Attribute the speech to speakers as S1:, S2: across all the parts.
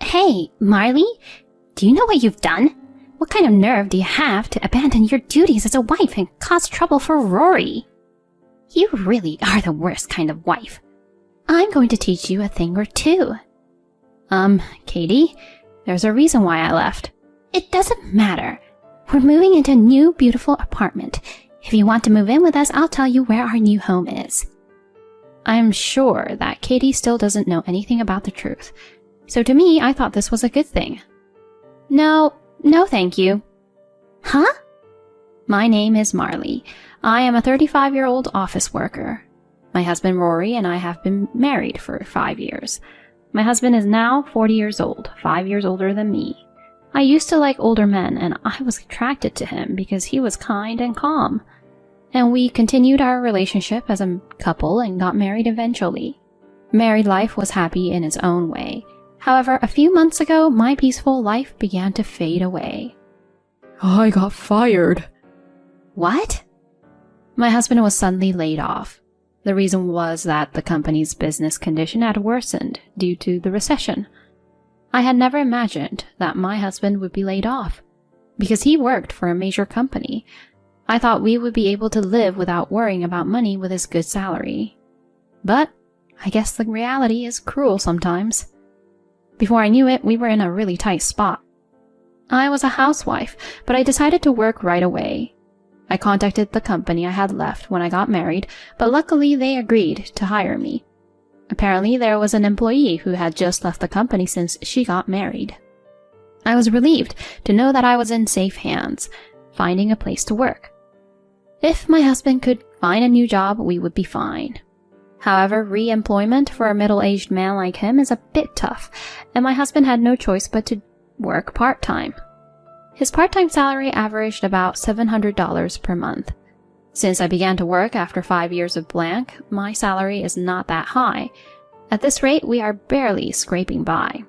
S1: Hey, Marley, do you know what you've done? What kind of nerve do you have to abandon your duties as a wife and cause trouble for Rory? You really are the worst kind of wife. I'm going to teach you a thing or two. Katie, there's a reason why I left. It doesn't matter. We're moving into a new, beautiful apartment. If you want to move in with us, I'll tell you where our new home is. I'm sure that Katie still doesn't know anything about the truth. So to me, I thought this was a good thing. No thank you. Huh? My name is Marley. I am a 35-year-old office worker. My husband Rory and I have been married for 5 years. My husband is now 40 years old, 5 years older than me. I used to like older men, and I was attracted to him because he was kind and calm. And we continued our relationship as a couple and got married eventually. Married life was happy in its own way. However, a few months ago, my peaceful life began to fade away.
S2: I got fired.
S1: What? My husband was suddenly laid off. The reason was that the company's business condition had worsened due to the recession. I had never imagined that my husband would be laid off, because he worked for a major company. I thought we would be able to live without worrying about money with his good salary. But I guess the reality is cruel sometimes. Before I knew it, we were in a really tight spot. I was a housewife, but I decided to work right away. I contacted the company I had left when I got married, but luckily they agreed to hire me. Apparently, there was an employee who had just left the company since she got married. I was relieved to know that I was in safe hands, finding a place to work. If my husband could find a new job, we would be fine. However, re-employment for a middle-aged man like him is a bit tough, and my husband had no choice but to work part-time. His part-time salary averaged about $700 per month. Since I began to work after 5 years of blank, my salary is not that high. At this rate, we are barely scraping by.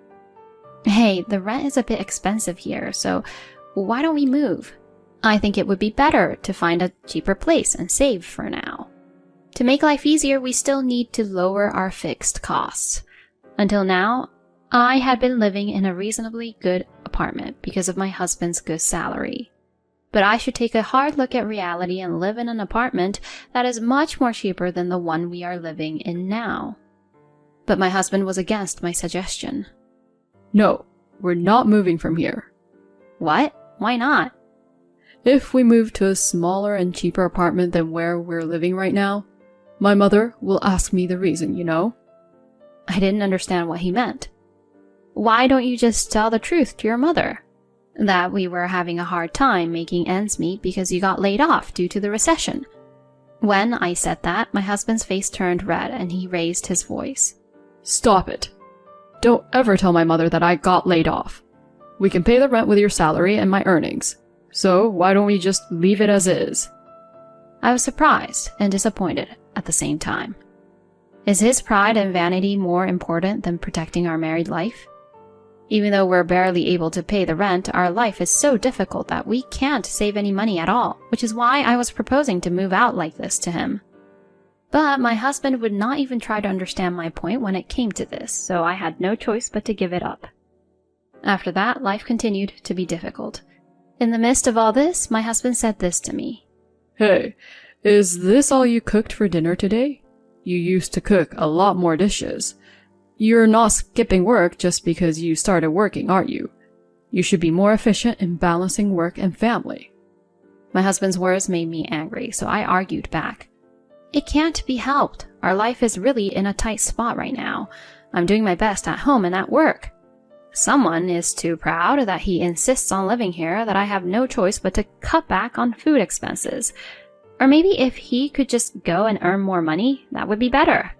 S1: Hey, the rent is a bit expensive here, so why don't we move? I think it would be better to find a cheaper place and save for now. To make life easier, we still need to lower our fixed costs. Until now, I had been living in a reasonably good apartment because of my husband's good salary. But I should take a hard look at reality and live in an apartment that is much more cheaper than the one we are living in now. But my husband was against my suggestion.
S2: No, we're not moving from here.
S1: What? Why not?
S2: If we move to a smaller and cheaper apartment than where we're living right now, my mother will ask me the reason, you know?
S1: I didn't understand what he meant. Why don't you just tell the truth to your mother? That we were having a hard time making ends meet because you got laid off due to the recession. When I said that, my husband's face turned red and he raised his voice.
S2: Stop it. Don't ever tell my mother that I got laid off. We can pay the rent with your salary and my earnings. So why don't we just leave it as is?
S1: I was surprised and disappointed at the same time. Is his pride and vanity more important than protecting our married life? Even though we're barely able to pay the rent, our life is so difficult that we can't save any money at all, which is why I was proposing to move out like this to him. But my husband would not even try to understand my point when it came to this, so I had no choice but to give it up. After that, life continued to be difficult. In the midst of all this, my husband said this to me.
S2: Hey, is this all you cooked for dinner today? You used to cook a lot more dishes. You're not skipping work just because you started working, are you? You should be more efficient in balancing work and family.
S1: My husband's words made me angry, so I argued back. It can't be helped. Our life is really in a tight spot right now. I'm doing my best at home and at work. Someone is too proud that he insists on living here that I have no choice but to cut back on food expenses. Or maybe if he could just go and earn more money, that would be better.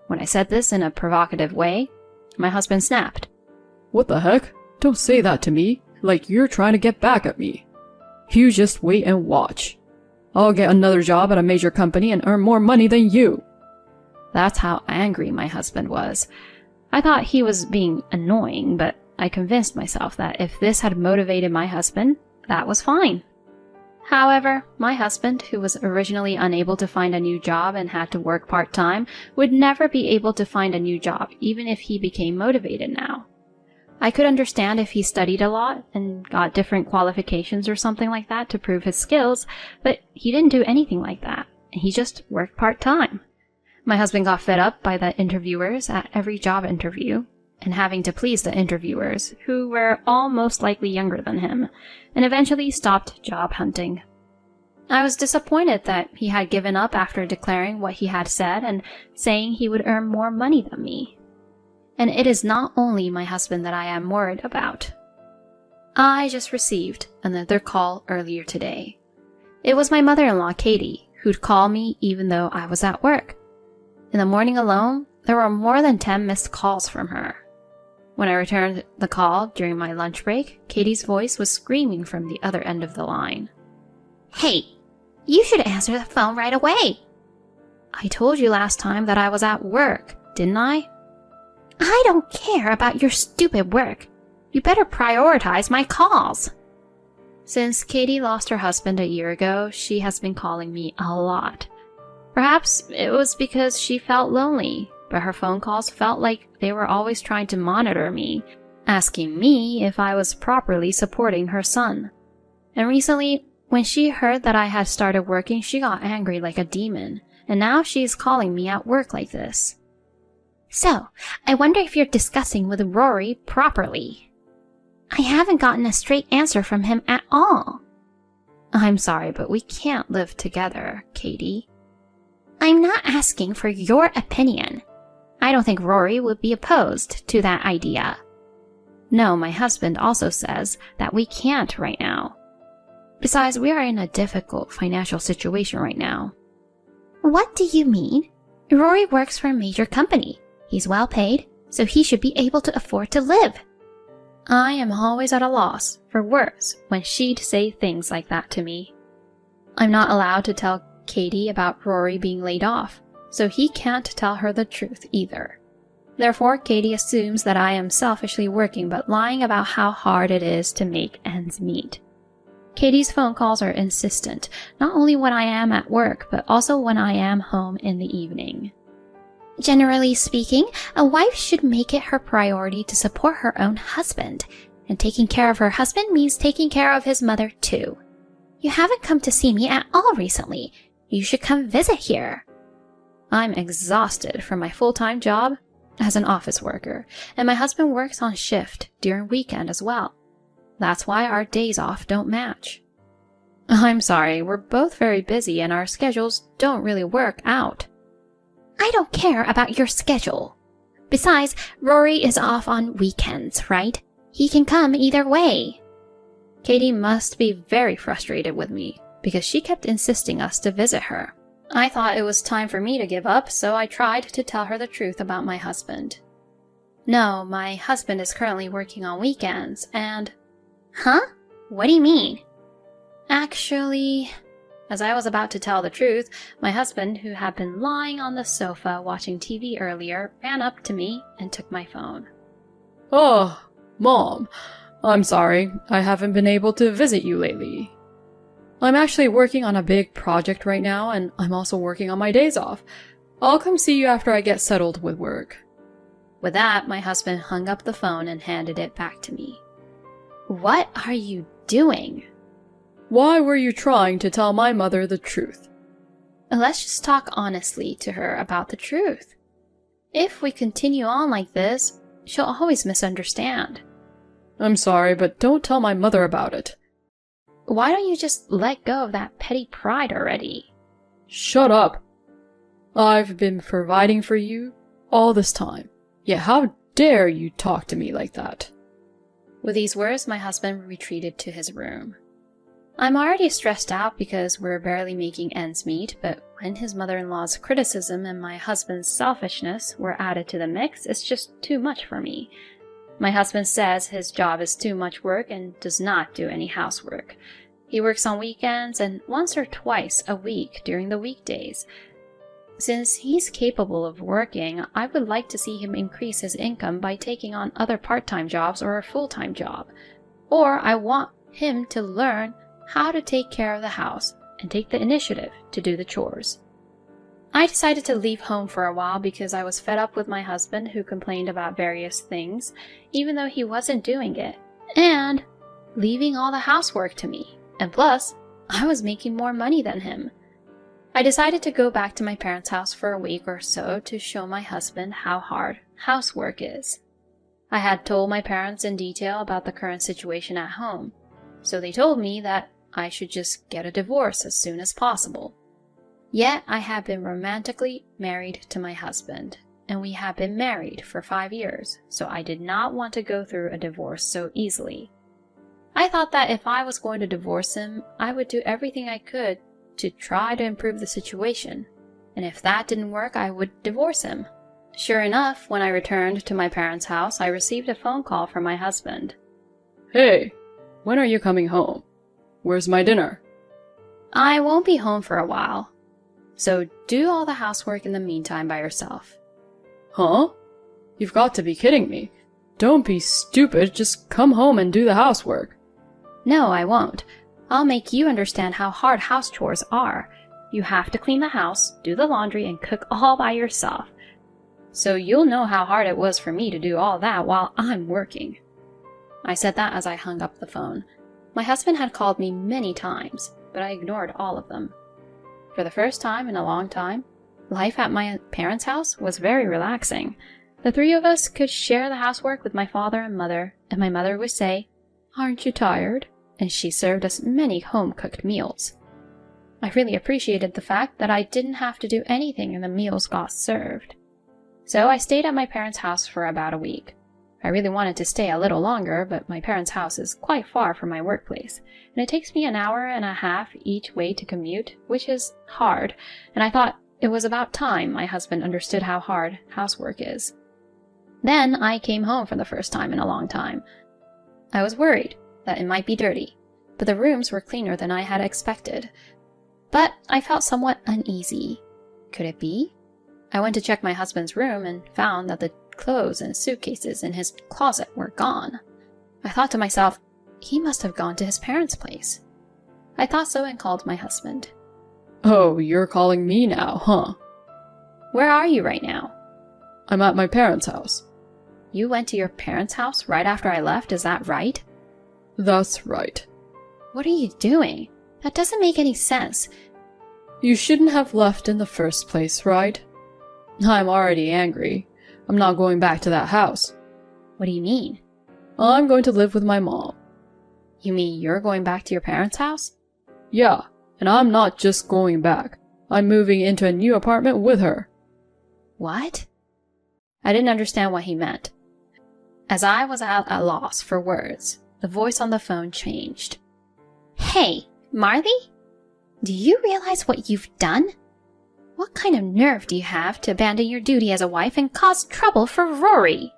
S1: When I said this in a provocative way, my husband snapped.
S2: What the heck? Don't say that to me, like you're trying to get back at me. You just wait and watch. I'll get another job at a major company and earn more money than you.
S1: That's how angry my husband was. I thought he was being annoying, but I convinced myself that if this had motivated my husband, that was fine. However, my husband, who was originally unable to find a new job and had to work part-time, would never be able to find a new job even if he became motivated now. I could understand if he studied a lot and got different qualifications or something like that to prove his skills, but he didn't do anything like that, and he just worked part-time. My husband got fed up by the interviewers at every job interview, and having to please the interviewers, who were all most likely younger than him, and eventually stopped job hunting. I was disappointed that he had given up after declaring what he had said and saying he would earn more money than me. And it is not only my husband that I am worried about. I just received another call earlier today. It was my mother-in-law, Katie, who'd call me even though I was at work. In the morning alone, there were more than 10 missed calls from her. When I returned the call during my lunch break, Katie's voice was screaming from the other end of the line. "Hey, you should answer the phone right away." "I told you last time that I was at work, didn't I?" "I don't care about your stupid work. You better prioritize my calls." Since Katie lost her husband a year ago, she has been calling me a lot. Perhaps it was because she felt lonely, but her phone calls felt like they were always trying to monitor me, asking me if I was properly supporting her son. And recently, when she heard that I had started working, she got angry like a demon, and now she's calling me at work like this. "So, I wonder if you're discussing with Rory properly." "I haven't gotten a straight answer from him at all." "I'm sorry, but we can't live together, Katie." "I'm not asking for your opinion. I don't think Rory would be opposed to that idea." "No, my husband also says that we can't right now. Besides, we are in a difficult financial situation right now." "What do you mean? Rory works for a major company. He's well paid, so he should be able to afford to live." I am always at a loss for words when she'd say things like that to me. I'm not allowed to tell Katie about Rory being laid off, so he can't tell her the truth either. Therefore, Katie assumes that I am selfishly working but lying about how hard it is to make ends meet. Katie's phone calls are insistent, not only when I am at work, but also when I am home in the evening. "Generally speaking, a wife should make it her priority to support her own husband, and taking care of her husband means taking care of his mother too. You haven't come to see me at all recently. You should come visit here." I'm exhausted from my full-time job as an office worker, and my husband works on shift during weekend as well. That's why our days off don't match. I'm sorry, we're both very busy and our schedules don't really work out. "I don't care about your schedule. Besides, Rory is off on weekends, right? He can come either way." Katie must be very frustrated with me, because she kept insisting us to visit her. I thought it was time for me to give up, so I tried to tell her the truth about my husband. "No, my husband is currently working on weekends, and..." "Huh? What do you mean?" "Actually..." As I was about to tell the truth, my husband, who had been lying on the sofa watching TV earlier, ran up to me and took my phone.
S2: "Oh, Mom, I'm sorry. I haven't been able to visit you lately. I'm actually working on a big project right now, and I'm also working on my days off. I'll come see you after I get settled with work." With that, my husband hung up the phone and handed it back to me. "What are you doing?" "Why were you trying to tell my mother the truth?" Let's just talk honestly to her about the truth. If we continue on like this, she'll always misunderstand. "I'm sorry, but don't tell my mother about it." "Why don't you just let go of that petty pride already?" "Shut up. I've been providing for you all this time. Yet how dare you talk to me like that?" With these words, my husband retreated to his room. I'm already stressed out because we're barely making ends meet, but when his mother-in-law's criticism and my husband's selfishness were added to the mix, it's just too much for me. My husband says his job is too much work and does not do any housework. He works on weekends and once or twice a week during the weekdays. Since he's capable of working, I would like to see him increase his income by taking on other part-time jobs or a full-time job. Or I want him to learn how to take care of the house and take the initiative to do the chores.
S1: I decided to leave home for a while because I was fed up with my husband who complained about various things, even though he wasn't doing it, and leaving all the housework to me. And plus, I was making more money than him. I decided to go back to my parents' house for a week or so to show my husband how hard housework is. I had told my parents in detail about the current situation at home, so they told me that I should just get a divorce as soon as possible. Yet I had been romantically married to my husband, and we had been married for 5 years, so I did not want to go through a divorce so easily. I thought that if I was going to divorce him, I would do everything I could to try to improve the situation, and if that didn't work, I would divorce him. Sure enough, when I returned to my parents' house, I received a phone call from my husband.
S2: Hey, when are you coming home? Where's my dinner?
S1: I won't be home for a while, so do all the housework in the meantime by yourself.
S2: Huh? You've got to be kidding me. Don't be stupid, just come home and do the housework.
S1: No, I won't. I'll make you understand how hard house chores are. You have to clean the house, do the laundry, and cook all by yourself. So you'll know how hard it was for me to do all that while I'm working. I said that as I hung up the phone. My husband had called me many times, but I ignored all of them. For the first time in a long time, life at my parents' house was very relaxing. The three of us could share the housework with my father and my mother would say, "Aren't you tired?" And she served us many home-cooked meals. I really appreciated the fact that I didn't have to do anything and the meals got served. So I stayed at my parents' house for about a week. I really wanted to stay a little longer, but my parents' house is quite far from my workplace, and it takes me an hour and a half each way to commute, which is hard, and I thought it was about time my husband understood how hard housework is. Then I came home for the first time in a long time. I was worried that it might be dirty, but the rooms were cleaner than I had expected. But I felt somewhat uneasy. Could it be? I went to check my husband's room and found that the clothes and suitcases in his closet were gone. I thought to myself, he must have gone to his parents' place. I thought so and called my husband.
S2: Oh, you're calling me now, huh?
S1: Where are you right now?
S2: I'm at my parents' house.
S1: You went to your parents' house right after I left, is that right?
S2: That's right.
S1: What are you doing? That doesn't make any sense.
S2: You shouldn't have left in the first place, right? I'm already angry. I'm not going back to that house.
S1: What do you mean?
S2: I'm going to live with my mom.
S1: You mean you're going back to your parents' house?
S2: Yeah, and I'm not just going back. I'm moving into a new apartment with her.
S1: What? I didn't understand what he meant. As I was at a loss for words, the voice on the phone changed. Hey, Marley? Do you realize what you've done? What kind of nerve do you have to abandon your duty as a wife and cause trouble for Rory?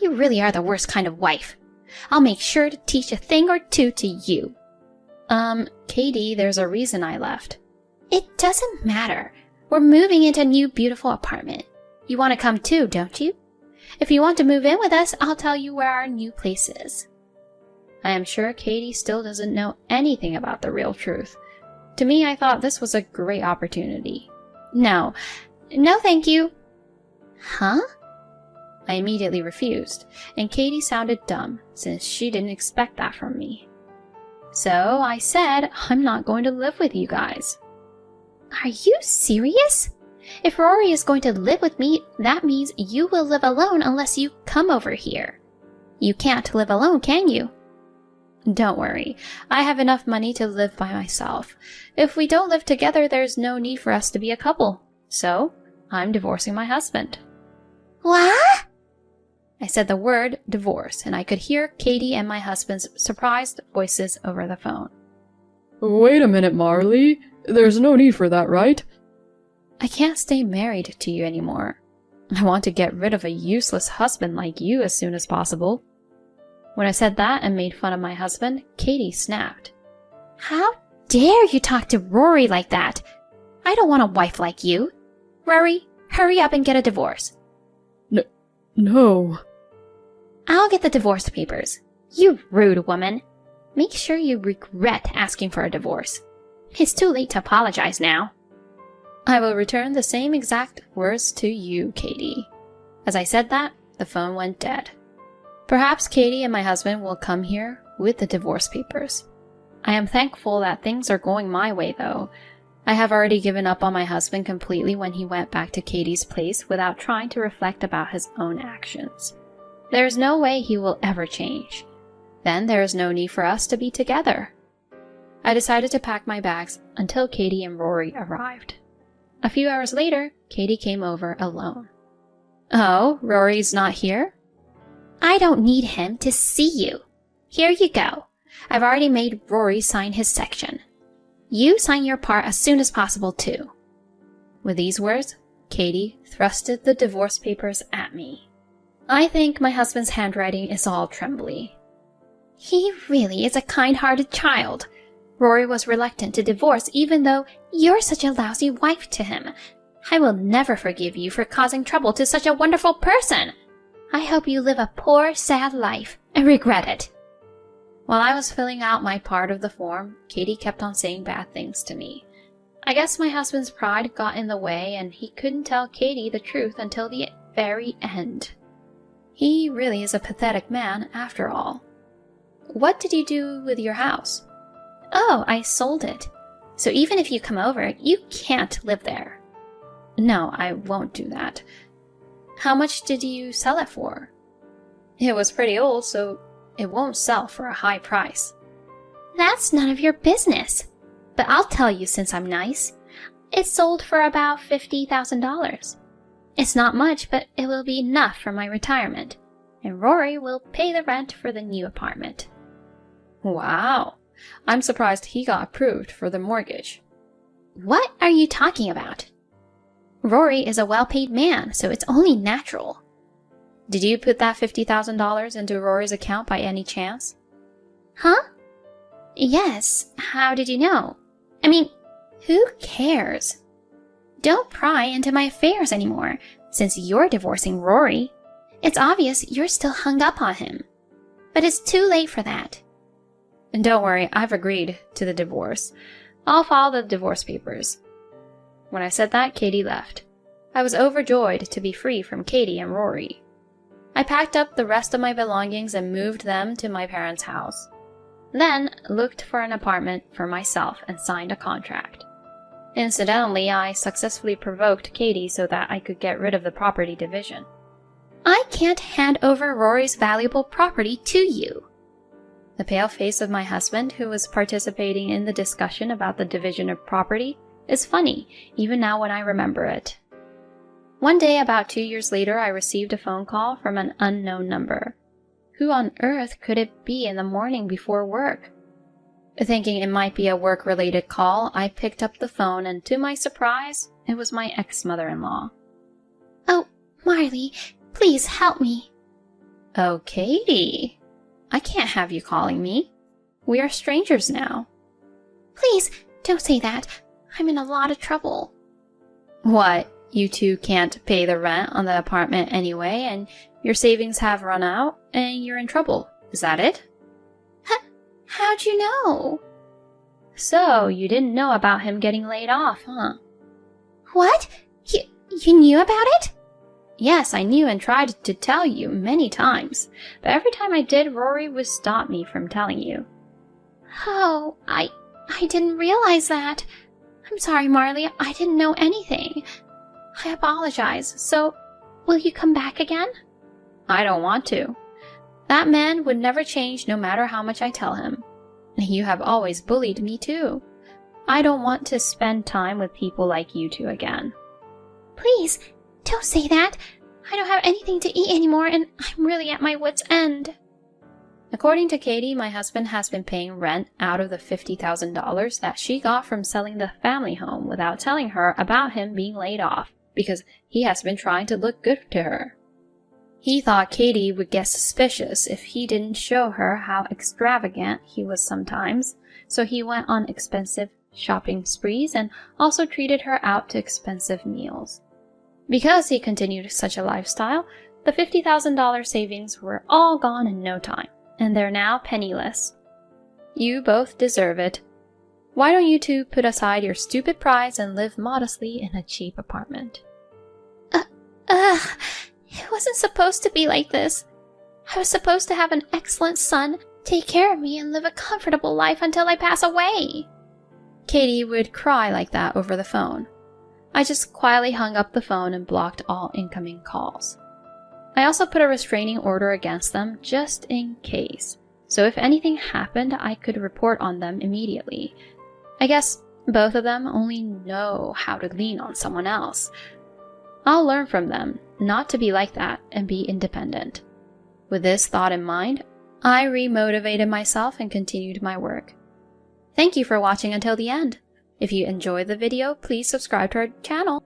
S1: You really are the worst kind of wife. I'll make sure to teach a thing or two to you. Katie, there's a reason I left. It doesn't matter. We're moving into a new beautiful apartment. You want to come too, don't you? If you want to move in with us, I'll tell you where our new place is. I am sure Katie still doesn't know anything about the real truth. To me, I thought this was a great opportunity. No thank you. Huh? I immediately refused, and Katie sounded dumb, since she didn't expect that from me. So I said, I'm not going to live with you guys. Are you serious? If Rory is going to live with me, that means you will live alone unless you come over here. You can't live alone, can you? Don't worry, I have enough money to live by myself. If we don't live together, there's no need for us to be a couple. So, I'm divorcing my husband. What? I said the word divorce, and I could hear Katie and my husband's surprised voices over the phone.
S2: Wait a minute, Marley. There's no need for that, right?
S1: I can't stay married to you anymore. I want to get rid of a useless husband like you as soon as possible. When I said that and made fun of my husband, Katie snapped. How dare you talk to Rory like that? I don't want a wife like you. Rory, hurry up and get a divorce.
S2: No.
S1: I'll get the divorce papers. You rude woman. Make sure you regret asking for a divorce. It's too late to apologize now. I will return the same exact words to you, Katie. As I said that, the phone went dead. Perhaps Katie and my husband will come here with the divorce papers. I am thankful that things are going my way, though. I have already given up on my husband completely when he went back to Katie's place without trying to reflect about his own actions. There is no way he will ever change. Then there is no need for us to be together. I decided to pack my bags until Katie and Rory arrived. A few hours later, Katie came over alone. Oh, Rory's not here? I don't need him to see you. Here you go. I've already made Rory sign his section. You sign your part as soon as possible, too. With these words, Katie thrusted the divorce papers at me. I think my husband's handwriting is all trembly. He really is a kind-hearted child. Rory was reluctant to divorce even though you're such a lousy wife to him. I will never forgive you for causing trouble to such a wonderful person. I hope you live a poor, sad life and regret it. While I was filling out my part of the form, Katie kept on saying bad things to me. I guess my husband's pride got in the way and he couldn't tell Katie the truth until the very end. He really is a pathetic man after all. What did you do with your house? Oh, I sold it. So even if you come over, you can't live there. No, I won't do that. How much did you sell it for? It was pretty old, so it won't sell for a high price. That's none of your business. But I'll tell you since I'm nice. It sold for about $50,000. It's not much, but it will be enough for my retirement. And Rory will pay the rent for the new apartment. Wow. I'm surprised he got approved for the mortgage. What are you talking about? Rory is a well-paid man, so it's only natural. Did you put that $50,000 into Rory's account by any chance? Huh? Yes. How did you know? I mean, who cares? Don't pry into my affairs anymore, since you're divorcing Rory. It's obvious you're still hung up on him. But it's too late for that. And don't worry, I've agreed to the divorce. I'll file the divorce papers. When I said that, Katie left. I was overjoyed to be free from Katie and Rory. I packed up the rest of my belongings and moved them to my parents' house. Then looked for an apartment for myself and signed a contract. Incidentally, I successfully provoked Katie so that I could get rid of the property division. I can't hand over Rory's valuable property to you. The pale face of my husband, who was participating in the discussion about the division of property, is funny, even now when I remember it. One day, about 2 years later, I received a phone call from an unknown number. Who on earth could it be in the morning before work? Thinking it might be a work-related call, I picked up the phone and to my surprise, it was my ex-mother-in-law. Oh, Marley, please help me. Oh, Katie. I can't have you calling me. We are strangers now. Please, don't say that. I'm in a lot of trouble. What? You two can't pay the rent on the apartment anyway, and your savings have run out, and you're in trouble. Is that it? How'd you know? So, you didn't know about him getting laid off, huh? What? You knew about it? Yes, I knew and tried to tell you many times, but every time I did, Rory would stop me from telling you. Oh, I didn't realize that. I'm sorry, Marley, I didn't know anything. I apologize. So, will you come back again? I don't want to. That man would never change no matter how much I tell him. And you have always bullied me too. I don't want to spend time with people like you two again. Please, don't say that. I don't have anything to eat anymore and I'm really at my wit's end. According to Katie, my husband has been paying rent out of the $50,000 that she got from selling the family home without telling her about him being laid off, because he has been trying to look good to her. He thought Katie would get suspicious if he didn't show her how extravagant he was sometimes, so he went on expensive shopping sprees and also treated her out to expensive meals. Because he continued such a lifestyle, the $50,000 savings were all gone in no time, and they're now penniless. You both deserve it. Why don't you two put aside your stupid prides and live modestly in a cheap apartment?
S3: It wasn't supposed to be like this. I was supposed to have an excellent son, take care of me, and live a comfortable life until I pass away.
S1: Katie would cry like that over the phone. I just quietly hung up the phone and blocked all incoming calls. I also put a restraining order against them just in case, so if anything happened, I could report on them immediately. I guess both of them only know how to lean on someone else. I'll learn from them not to be like that and be independent. With this thought in mind, I remotivated myself and continued my work. Thank you for watching until the end. If you enjoyed the video, please subscribe to our channel.